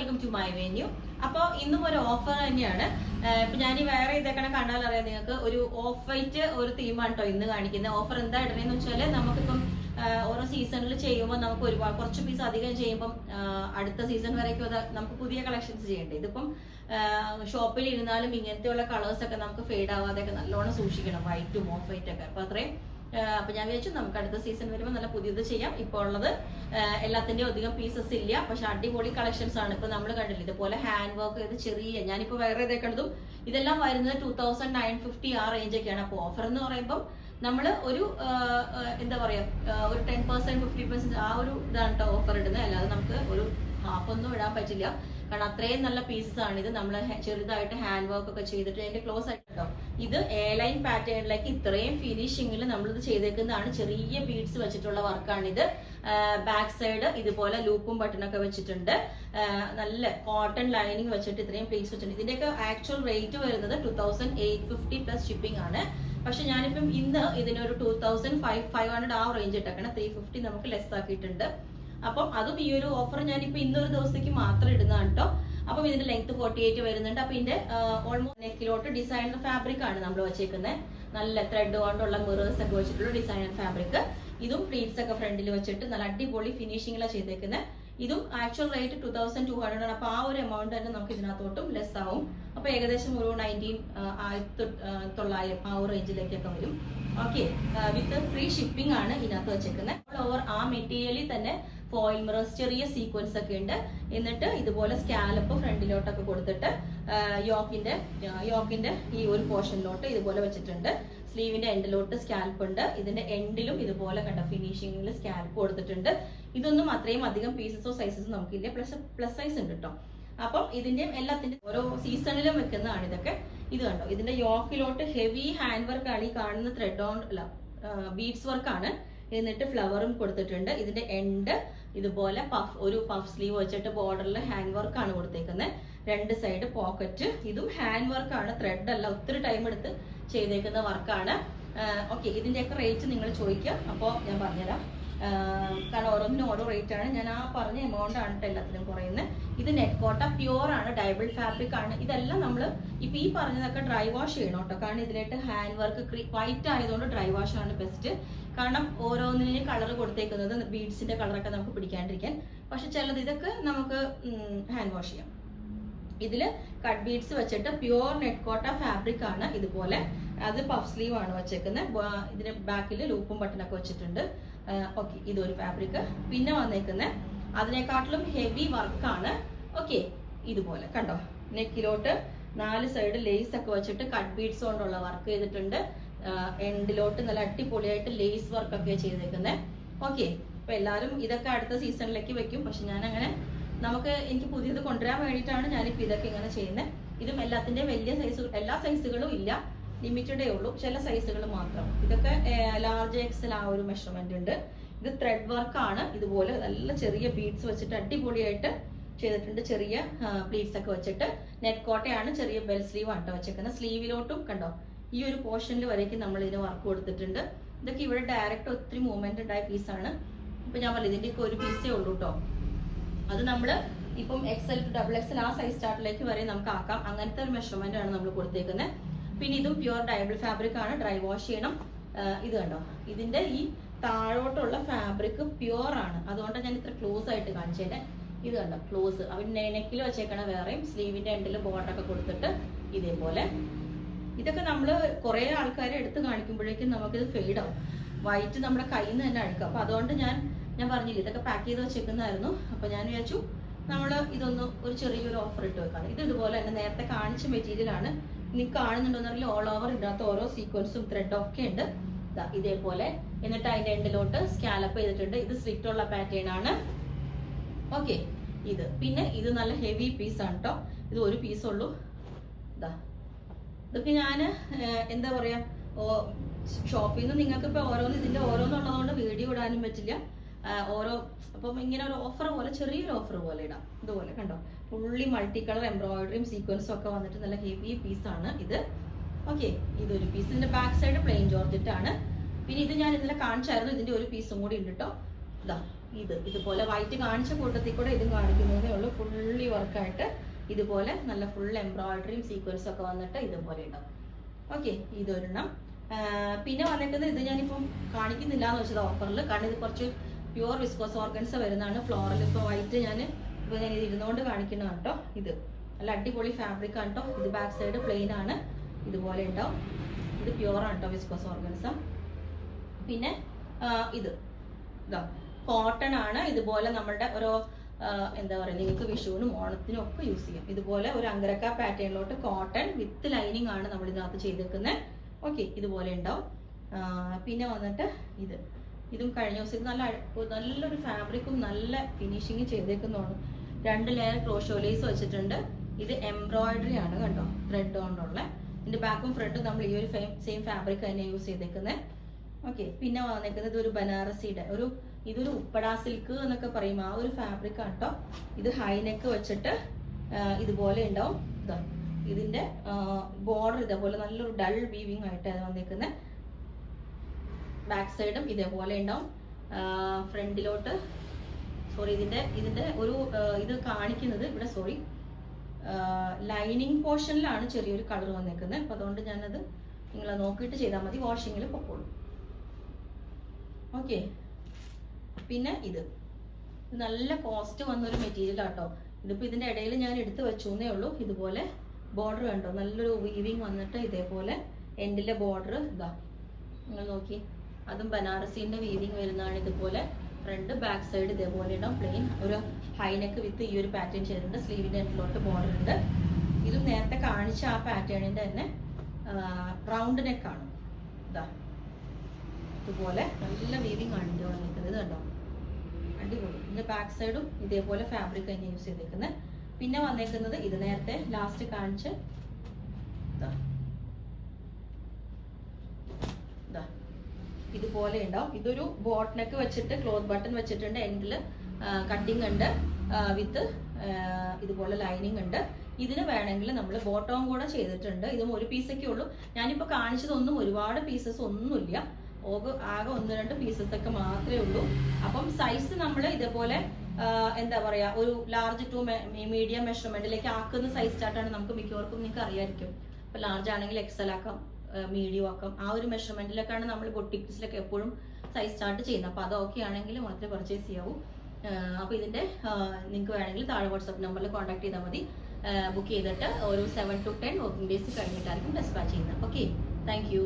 Welcome to my venue. അപ്പോൾ ഇന്നും ഒരു ഓഫർ തന്നെയാണ്. ഇപ്പൊ ഞാൻ ഈ വേറെ ഇതൊക്കെ കണ്ടാൽ അറിയാം നിങ്ങൾക്ക്, ഒരു ഓഫ് വൈറ്റ് ഒരു തീമാണ് കേട്ടോ ഇന്ന് കാണിക്കുന്നത്. ഓഫർ എന്താ ഇടണെന്ന് വെച്ചാൽ നമുക്കിപ്പം ഓരോ സീസണിൽ ചെയ്യുമ്പോൾ നമുക്ക് ഒരുപാട് കുറച്ച് പീസ് അധികം ചെയ്യുമ്പം അടുത്ത സീസൺ വരേക്കും അത് നമുക്ക് പുതിയ കളക്ഷൻസ് ചെയ്യേണ്ടത്. ഇതിപ്പം ഷോപ്പിൽ ഇരുന്നാലും ഇങ്ങനത്തെയുള്ള കളേഴ്സ് ഒക്കെ നമുക്ക് ഫെയ്ഡ് ആവാതെയൊക്കെ നല്ലോണം സൂക്ഷിക്കണം, വൈറ്റും ഓഫ് വൈറ്റ് ഒക്കെ. അപ്പൊ അത്രയും അപ്പൊ ഞാൻ വിചാരിച്ചു നമുക്ക് അടുത്ത സീസൺ വരുമ്പോൾ നല്ല പുതിയത് ചെയ്യാം. ഇപ്പോൾ ഉള്ളത് എല്ലാത്തിന്റെയും അധികം പീസസ് ഇല്ല, പക്ഷെ അടിപൊളി കളക്ഷൻസ് ആണ്. ഇപ്പൊ നമ്മൾ കണ്ടില്ല ഇതുപോലെ ഹാൻഡ് വർക്ക് ചെയ്ത് ചെറിയ, ഞാനിപ്പോ വേറെ ഇതൊക്കെ കണ്ടതും ഇതെല്ലാം വരുന്നത് 2950 ആ റേഞ്ച് ഒക്കെയാണ്. അപ്പൊ ഓഫർ എന്ന് പറയുമ്പോൾ നമ്മൾ ഒരു എന്താ പറയാ ഒരു 10% 50% ആ ഒരു ഇതാണ് കേട്ടോ ഓഫർ ഇടുന്നത്. അല്ലാതെ നമുക്ക് ഒരു ഹാഫ് ഒന്നും ഇടാൻ പറ്റില്ല, കാരണം അത്രയും നല്ല പീസസ് ആണ് ഇത്. നമ്മൾ ചെറുതായിട്ട് ഹാൻഡ് വർക്ക് ഒക്കെ ചെയ്തിട്ട് അതിന്റെ ക്ലോസ് ആയിട്ടോ ഇത് എ ലൈൻ പാറ്റേണിലേക്ക് ഇത്രയും ഫിനിഷിംഗിൽ നമ്മളിത് ചെയ്തേക്കുന്നതാണ്. ചെറിയ ബീഡ്സ് വെച്ചിട്ടുള്ള വർക്കാണിത്. ബാക്ക് സൈഡ് ഇതുപോലെ ലൂപ്പും ബട്ടണൊക്കെ വെച്ചിട്ടുണ്ട്. നല്ല കോട്ടൺ ലൈനിങ് വെച്ചിട്ട് ഇത്രയും പ്ലേസ് വെച്ചിട്ടുണ്ട്. ഇതിന്റെയൊക്കെ ആക്ച്വൽ റേറ്റ് വരുന്നത് 2850 പ്ലസ് ഷിപ്പിംഗ് ആണ്. പക്ഷെ ഞാനിപ്പം ഇന്ന് ഇതിനൊരു 2500 ആ റേഞ്ച് ഇട്ടേക്കണം. 350 നമുക്ക് ലെസ് ആക്കിയിട്ടുണ്ട്. അപ്പം അതും ഈ ഒരു ഓഫർ ഞാനിപ്പോ ഇന്നൊരു ദിവസത്തേക്ക് മാത്രം ഇടുന്നതാണ് കേട്ടോ. അപ്പം ഇതിന്റെ ലെങ്ത് 48 വരുന്നുണ്ട്. അപ്പൊ ഇതിന്റെ ഓൾമോസ്റ്റ് നെക്കിലോട്ട് ഡിസൈനർ ഫാബ്രിക് ആണ് നമ്മൾ വെച്ചേക്കുന്നത്. നല്ല ത്രെഡ് കൊണ്ടുള്ള മിറേഴ്സ് ഒക്കെ വെച്ചിട്ടുള്ള ഡിസൈനർ ഫാബ്രിക്. ഇതും പ്ലീറ്റ്സ് ഒക്കെ ഫ്രണ്ടിൽ വെച്ചിട്ട് നല്ല അടിപൊളി ഫിനിഷിംഗിലാണ് ചെയ്തേക്കുന്നത്. ഇതും ആക്ച്വൽ റേറ്റ് 2200 ആണ്. അപ്പൊ ആ ഒരു എമൗണ്ട് തന്നെ നമുക്ക് ഇതിനകത്തോട്ടും ലെസ് ആവും. അപ്പൊ ഏകദേശം ഒരു 19,900 ആ ഒരു റേഞ്ചിലേക്കൊക്കെ വരും. ഓക്കെ, വിത്ത് ഫ്രീ ഷിപ്പിംഗ് ആണ് ഇതിനകത്ത് വെച്ചേക്കുന്നത്. ഓവർ ആ മെറ്റീരിയലിൽ തന്നെ ഫോയിൽ മിറേഴ്സ് ചെറിയ സീക്വൻസ് ഒക്കെ ഉണ്ട്. എന്നിട്ട് ഇതുപോലെ സ്കാലപ്പ് ഫ്രണ്ടിലോട്ടൊക്കെ കൊടുത്തിട്ട് യോക്കിന്റെ ഈ ഒരു പോർഷനിലോട്ട് ഇതുപോലെ വെച്ചിട്ടുണ്ട്. സ്ലീവിന്റെ എൻഡിലോട്ട് സ്കാൽപ്പ് ഉണ്ട്. ഇതിന്റെ എൻഡിലും ഇതുപോലെ കണ്ട ഫിനിഷിംഗിൽ സ്കാൽപ്പ് കൊടുത്തിട്ടുണ്ട്. ഇതൊന്നും അത്രയും അധികം പീസസോ സൈസസോ നമുക്കില്ല, പ്ലസ് സൈസ് ഉണ്ട് കേട്ടോ. അപ്പം ഇതിന്റെയും എല്ലാത്തിന്റെയും ഓരോ സീസണിലും വെക്കുന്നതാണ് ഇതൊക്കെ. ഇത് കണ്ടോ, ഇതിന്റെ യോക്കിലോട്ട് ഹെവി ഹാൻഡ് വർക്ക് ആണ്. ഈ കാണുന്ന ത്രെഡ് ഓൺ അല്ല ബീഡ്സ് വർക്ക് ആണ്. എന്നിട്ട് ഫ്ലവറും കൊടുത്തിട്ടുണ്ട്. ഇതിന്റെ എൻഡ് ഇതുപോലെ ഒരു പഫ് സ്ലീവ് വെച്ചിട്ട് ബോർഡറിൽ ഹാൻഡ് വർക്ക് ആണ് കൊടുത്തേക്കുന്നത്. രണ്ട് സൈഡ് പോക്കറ്റ്. ഇതും ഹാൻഡ് വർക്ക് ആണ്, ത്രെഡ് അല്ല. ഒത്തിരി ടൈം എടുത്ത് ചെയ്തേക്കുന്ന വർക്കാണ്. ഓക്കെ, ഇതിന്റെയൊക്കെ റേറ്റ് നിങ്ങൾ ചോദിക്കുക, അപ്പോൾ ഞാൻ പറഞ്ഞുതരാം. കാരണം ഓരോന്നിനും ഓരോ റേറ്റ് ആണ്. ഞാൻ ആ പറഞ്ഞ എമൗണ്ട് ആണ് എല്ലാത്തിനും കുറയുന്നത്. ഇത് നെറ്റ് കോട്ട പ്യുവർ ആണ്, ഡൈബിൾ ഫാബ്രിക് ആണ്. ഇതെല്ലാം നമ്മൾ ഇപ്പൊ ഈ പറഞ്ഞതൊക്കെ ഡ്രൈ വാഷ് ചെയ്യണം കേട്ടോ. കാരണം ഇതിലായിട്ട് ഹാൻഡ് വർക്ക് വൈറ്റ് ആയതുകൊണ്ട് ഡ്രൈ വാഷ് ആണ് ബെസ്റ്റ്. കാരണം ഓരോന്നിനും കളർ കൊടുത്തേക്കുന്നത് ബീഡ്സിന്റെ കളറൊക്കെ നമുക്ക് പിടിക്കാണ്ടിരിക്കാൻ. പക്ഷെ ചിലത് ഇതൊക്കെ നമുക്ക് ഹാൻഡ് വാഷ് ചെയ്യാം. ഇതില് കട്ട് ബീഡ്സ് വെച്ചിട്ട് പ്യുവർ നെറ്റ് കോട്ട ഫാബ്രിക് ആണ്. ഇതുപോലെ അത് പഫ് സ്ലീവ് ആണ് വെച്ചേക്കുന്നത്. ഇതിന്റെ ബാക്കിൽ ലൂപ്പും ബട്ടണൊക്കെ വെച്ചിട്ടുണ്ട്. ഓക്കെ, ഇതൊരു ഫാബ്രിക്. പിന്നെ വന്നേക്കുന്ന അതിനെക്കാട്ടിലും ഹെവി വർക്കാണ്. ഓക്കെ, ഇതുപോലെ കണ്ടോ, നെക്കിലോട്ട് 4 സൈഡ് ലേസ് ഒക്കെ വെച്ചിട്ട് കട്ട് ബീഡ്സ് കൊണ്ടുള്ള വർക്ക് ചെയ്തിട്ടുണ്ട്. എൻഡിലോട്ട് നല്ല അടിപൊളിയായിട്ട് ലേസ് വർക്ക് ഒക്കെ ചെയ്തേക്കുന്നത്. ഓക്കെ, അപ്പൊ എല്ലാവരും ഇതൊക്കെ അടുത്ത സീസണിലേക്ക് വെക്കും. പക്ഷെ ഞാൻ അങ്ങനെ എനിക്ക് പുതിയത് കൊണ്ടുവരാൻ വേണ്ടിയിട്ടാണ് ഞാനിപ്പോൾ ഇതൊക്കെ ഇങ്ങനെ ചെയ്യുന്നത്. ഇതും എല്ലാത്തിൻ്റെയും വലിയ സൈസ്, എല്ലാ സൈസുകളും ഇല്ല, ലിമിറ്റഡേ ഉള്ളൂ, ചില സൈസുകൾ മാത്രം. ഇതൊക്കെ ലാർജ് എക്സൽ ആ ഒരു മെഷർമെന്റ് ഉണ്ട്. ഇത് ത്രെഡ് വർക്ക് ആണ്. ഇതുപോലെ നല്ല ചെറിയ ബീഡ്സ് വെച്ചിട്ട് അടിപൊളിയായിട്ട് ചെയ്തിട്ടുണ്ട്. ചെറിയ പ്ലീറ്റ്സ് ഒക്കെ വെച്ചിട്ട് നെറ്റ് കോട്ടയാണ്. ചെറിയ ബെൽ സ്ലീവ് ആണ് വെച്ചേക്കുന്നത്. സ്ലീവിലോട്ടും കണ്ടോ ഈ ഒരു പോർഷനിൽ വരേക്കും നമ്മൾ ഇതിന് വർക്ക് കൊടുത്തിട്ടുണ്ട്. ഇതൊക്കെ ഇവിടെ ഡയറക്റ്റ് ഒത്തിരി മൂവ്മെന്റ് ഉണ്ടായ പീസാണ്. ഇപ്പൊ ഞാൻ പറഞ്ഞു ഇതിന്റെയൊക്കെ ഒരു പീസേ ഉള്ളൂ കേട്ടോ. അത് നമ്മൾ ഇപ്പം XL to XXL ആ സൈസ് ചാർട്ടിലേക്ക് വരെ നമുക്ക് ആക്കാം. അങ്ങനത്തെ ഒരു മെഷർമെന്റ് ആണ് നമ്മൾ കൊടുത്തേക്കുന്നത്. പിന്നെ ഇതും പ്യുവർ ഡൈബിൾ ഫാബ്രിക് ആണ്, ഡ്രൈ വാഷ് ചെയ്യണം. ഇത് കണ്ടോ, ഇതിന്റെ ഈ താഴോട്ടുള്ള ഫാബ്രിക് പ്യുവർ ആണ്. അതുകൊണ്ട് ഞാൻ ഇത്ര ക്ലോസ് ആയിട്ട് കാണിച്ചേനെ. ഇത് കണ്ടോ ക്ലോസ്, അവൻ നെക്കിൽ വെച്ചേക്കണ വേറെയും സ്ലീവിന്റെ എൻഡിൽ ബോർഡർ ഒക്കെ കൊടുത്തിട്ട് ഇതേപോലെ. ഇതൊക്കെ നമ്മൾ കുറെ ആൾക്കാരെ എടുത്ത് കാണിക്കുമ്പോഴേക്കും നമുക്കിത് ഫെയ്ഡ് ആവും. വൈറ്റ് നമ്മുടെ കയ്യിൽ നിന്ന് തന്നെ അഴുക്കും. അപ്പൊ അതുകൊണ്ട് ഞാൻ പറഞ്ഞില്ല, ഇതൊക്കെ പാക്ക് ചെയ്ത് വെച്ചേക്കുന്നതായിരുന്നു. അപ്പൊ ഞാൻ വിചാരിച്ചു നമ്മൾ ഇതൊന്ന് ഒരു ചെറിയൊരു ഓഫർ ഇട്ട് വെക്കാം. ഇത് ഇതുപോലെ തന്നെ നേരത്തെ കാണിച്ച മെറ്റീരിയൽ ആണ്. നിങ്ങൾക്ക് കാണുന്നുണ്ടോന്നറിയില്ല, ഓൾ ഓവർ ഇതിനകത്ത് ഓരോ സീക്വൻസും ത്രെഡും ഒക്കെ ഉണ്ട് ഇതേപോലെ. എന്നിട്ട് അതിന്റെ എൻഡിലോട്ട് സ്കാലപ്പ് ചെയ്തിട്ടുണ്ട്. ഇത് സ്ലിറ്റ് ഉള്ള പാറ്റേൺ ആണ്. ഓക്കെ, ഇത് പിന്നെ ഇത് നല്ല ഹെവി പീസ് ആണ് കേട്ടോ. ഇത് ഒരു പീസ് ഉള്ളൂ. ഇതൊക്കെ ഞാൻ എന്താ പറയാ, ഷോപ്പിൽ നിന്ന് നിങ്ങൾക്ക് ഇപ്പൊ ഇതിന്റെ ഓരോന്നുള്ളതുകൊണ്ട് വീഡിയോ ഇടാനും പറ്റില്ല. അപ്പം ഇങ്ങനെ ഒരു ഓഫർ പോലെ, ചെറിയൊരു ഓഫർ പോലെ ഇടാം. ഇതുപോലെ കണ്ടോ, ഫുള്ളി മൾട്ടി കളർ എംബ്രോയിഡറിയും സീക്വൻസും ഒക്കെ വന്നിട്ട് നല്ല ഹെവി പീസാണ് ഇത്. ഓക്കെ, ഇതൊരു പീസ്. ഇതിന്റെ ബാക്ക് സൈഡ് പ്ലെയിൻ ജോർജറ്റ് ആണ്. പിന്നെ ഇത് ഞാൻ ഇന്നലെ കാണിച്ചായിരുന്നു. ഇതിന്റെ ഒരു പീസും കൂടി ഉണ്ട് കേട്ടോ. ഇതുപോലെ വൈറ്റ് കാണിച്ച കൂട്ടത്തിൽ കൂടെ ഇതും കാണിക്കുന്നതേ ഉള്ളൂ. ഫുള്ളി വർക്കായിട്ട് ഇതുപോലെ നല്ല ഫുൾ എംബ്രോയിഡറിയും സീക്വൻസും ഒക്കെ വന്നിട്ട് ഇതുപോലെ ഉണ്ടാവും. ഓക്കെ, ഇതൊരെണ്ണം. പിന്നെ വന്നിട്ട് ഇത് ഞാനിപ്പം കാണിക്കുന്നില്ല എന്ന് വെച്ചത് ഓഫറിൽ, കാരണം ഇത് കുറച്ച് പ്യുവർ വിസ്കോസ് ഓർഗൻസ വരുന്നതാണ്. ഫ്ലോറൽ ഇപ്പോൾ വൈറ്റ് ഞാൻ ഇത് ഇരുന്നുകൊണ്ട് കാണിക്കുന്നതാണ് കേട്ടോ. ഇത് നല്ല അടിപൊളി ഫാബ്രിക് ആണ് കേട്ടോ. ഇത് ബാക്ക് സൈഡ് പ്ലെയിൻ ആണ്, ഇതുപോലെ ഉണ്ടാവും. ഇത് പ്യുവർ ആണ് കേട്ടോ വിസ്കോസ് ഓർഗൻസ. പിന്നെ ഇതാ കോട്ടൺ ആണ്. ഇതുപോലെ നമ്മളുടെ ഓരോ എന്താ പറയുക, നിങ്ങൾക്ക് വിഷുവിനും ഓണത്തിനും ഒക്കെ യൂസ് ചെയ്യാം. ഇതുപോലെ ഒരു അങ്കരക്ക പാറ്റേണിലോട്ട് കോട്ടൺ വിത്ത് ലൈനിങ് ആണ് നമ്മൾ ഇതിനകത്ത് ചെയ്തേക്കുന്നത്. ഓക്കെ, ഇതുപോലെ ഉണ്ടാവും. പിന്നെ വന്നിട്ട് ഇതും കഴിഞ്ഞ ദിവസം നല്ലൊരു ഫാബ്രിക്കും നല്ല ഫിനിഷിങ് ചെയ്തേക്കുന്നതാണ്. 2 ലെയർ ക്രോഷോലേസ് വെച്ചിട്ടുണ്ട്. ഇത് എംബ്രോയിഡറി ആണ് കണ്ടോ, ത്രെഡ് കൊണ്ടുള്ള. ഇതിന്റെ ബാക്കും ഫ്രണ്ടും നമ്മൾ ഈ ഒരു സെയിം ഫാബ്രിക് തന്നെ യൂസ് ചെയ്തേക്കുന്നത്. ഓക്കെ, പിന്നെ വന്നിരിക്കുന്നത് ഒരു ബനാറസിയുടെ ഇതൊരു ഉപ്പടാ സിൽക്ക് എന്നൊക്കെ പറയും, ആ ഒരു ഫാബ്രിക് ആണ് കേട്ടോ. ഇത് ഹൈനെക്ക് വെച്ചിട്ട് ഇതുപോലെ ഉണ്ടാവും. ഇതിന്റെ ബോർഡർ ഇതേപോലെ നല്ലൊരു ഡൾ വീവിങ് ആയിട്ടാണ് വന്നിരിക്കുന്നത്. ബാക്ക് സൈഡും ഇതേപോലെ ഉണ്ടാവും. ഫ്രണ്ടിലോട്ട് ഇതിന്റെ ഒരു ഇത് കാണിക്കുന്നത് ഇവിടെ ലൈനിങ് പോർഷനിലാണ് ചെറിയൊരു കളർ വന്നിരിക്കുന്നത്. അപ്പൊ അതുകൊണ്ട് ഞാനത് നിങ്ങൾ നോക്കിയിട്ട് ചെയ്താൽ മതി, വാഷിങ്ങിൽ പൊക്കോളൂ. ഓക്കെ, പിന്നെ ഇത് നല്ല കോസ്റ്റ് വന്നൊരു മെറ്റീരിയൽ ആട്ടോ. ഇതിപ്പോ ഇതിന്റെ ഇടയിൽ ഞാൻ എടുത്തു വെച്ചേ ഉള്ളൂ. ഇതുപോലെ ബോർഡർ കണ്ടോ, നല്ലൊരു വീവിങ് വന്നിട്ട് ഇതേപോലെ എൻഡിലെ ബോർഡർ നിങ്ങൾ നോക്കി, അതും ബനാറസിന്റെ വീവിങ് വരുന്നതാണ്. ഇതുപോലെ ഫ്രണ്ട് ബാക്ക് സൈഡ് ഇതേപോലെ ഉണ്ടാവും. പ്ലെയിൻ ഒരു ഹൈനെക്ക് വിത്ത് ഈ ഒരു പാറ്റേൺ ചെയ്തിട്ടുണ്ട്. സ്ലീവിന്റെ എൻഡിലോട്ട് ബോർഡർ ഉണ്ട്. ഇതും നേരത്തെ കാണിച്ച ആ പാറ്റേണിന്റെ തന്നെ റൗണ്ട് നെക്കാണ്. ഇതുപോലെ നല്ല വീവിങ് ആണ് ഇതിന്റെ വന്നിരിക്കുന്നത് കണ്ടോ, അടിപൊളി. ഇതിന്റെ ബാക്ക് സൈഡും ഇതേപോലെ ഫാബ്രിക് തന്നെ യൂസ് ചെയ്തേക്കുന്നത്. പിന്നെ വന്നേക്കുന്നത് ഇത് നേരത്തെ ലാസ്റ്റ് കാണിച്ച് ഇതുപോലെ ഉണ്ടാവും. ഇതൊരു ബോട്ട് നെക്ക് വെച്ചിട്ട് ക്ലോത്ത് ബട്ടൺ വെച്ചിട്ടുണ്ട്. എൻഡിൽ കട്ടിങ് ഉണ്ട് വിത്ത് ഇതുപോലെ ലൈനിങ് ഉണ്ട്. ഇതിന് വേണമെങ്കിൽ നമ്മൾ ബോട്ടവും കൂടെ ചെയ്തിട്ടുണ്ട്. ഇതും ഒരു പീസൊക്കെ ഉള്ളൂ. ഞാനിപ്പോൾ കാണിച്ചതൊന്നും ഒരുപാട് പീസസ് ഒന്നുമില്ല, ആകെ 1-2 പീസസ് ഒക്കെ മാത്രമേ ഉള്ളൂ. അപ്പം സൈസ് നമ്മൾ ഇതേപോലെ എന്താ പറയാ, ഒരു ലാർജ് ടു മീഡിയം മെഷർമെന്റിലേക്ക് ആക്കുന്ന സൈസ് ചാർട്ടാണ് നമുക്ക് മിക്കവർക്കും നിങ്ങൾക്ക് അറിയാമായിരിക്കും. ഇപ്പൊ ലാർജ് ആണെങ്കിൽ എക്സൽ ആക്കാം, മീഡിയം ആക്കാം. ആ ഒരു മെഷർമെന്റിലേക്കാണ് നമ്മൾ ബൊട്ടിക്സിലൊക്കെ എപ്പോഴും സൈസ് ചാർട്ട് ചെയ്യുന്നത്. അപ്പൊ അതൊക്കെ ആണെങ്കിൽ മാത്രമേ പർച്ചേസ് ചെയ്യാവൂ. അപ്പൊ ഇതിന്റെ നിങ്ങൾക്ക് വേണമെങ്കിൽ താഴെ വാട്സ്ആപ്പ് നമ്പറിൽ കോൺടാക്ട് ചെയ്താൽ മതി. ബുക്ക് ചെയ്തിട്ട് ഒരു 7 to 10 വർക്കിംഗ് ഡേയ്സ് കഴിഞ്ഞിട്ടായിരിക്കും ഡെസ്പാച്ച് ചെയ്യുന്നത്. Okay, thank you.